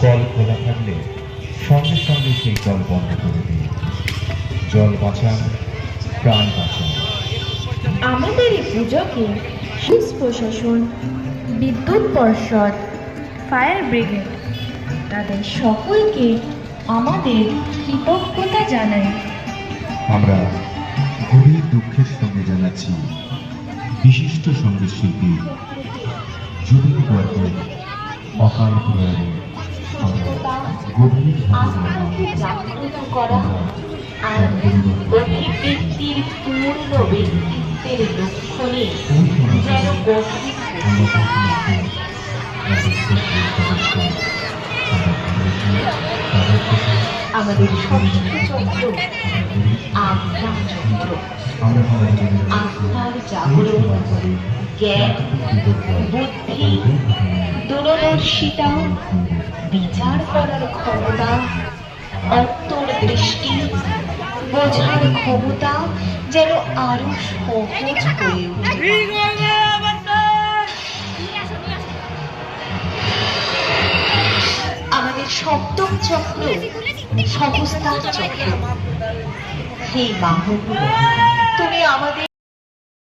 Call খোলা থাকলে সঙ্গে সঙ্গে সেই কল বন্ধ করে দিন। জল বাঁচান, প্রাণ বাঁচান। আমাদের এই পুজোকে পুলিশ প্রশাসন, বিদ্যুৎ পর্ষদ, ফায়ার ব্রিগেড তাদের সকলকে আমাদের কৃতজ্ঞতা জানাই। আমরা গভীর দুঃখের সঙ্গে জানাচ্ছি বিশিষ্ট সঙ্গীত শিল্পী যতীন বর্মন অকাল প্রয়াণে আমরা আত্মাকে জাগ্রত করা আর অভিব্যক্তির পূর্ণ ব্যক্তিত্বের লক্ষণে যেন গভীর আমাদের ষষ্ঠ চক্র আজ্ঞা চক্র, আত্মার জাগরণ, জ্ঞান, বুদ্ধি, দূরদর্শিতা, বিচার করার ক্ষমতা, অন্তর্দৃষ্টি, বোঝার ক্ষমতা যেন আরো সহজ হয়ে ওঠে। আমাদের সপ্তম চক্র সহস্তার চক্র। হে বাহন, তুমি আমাদের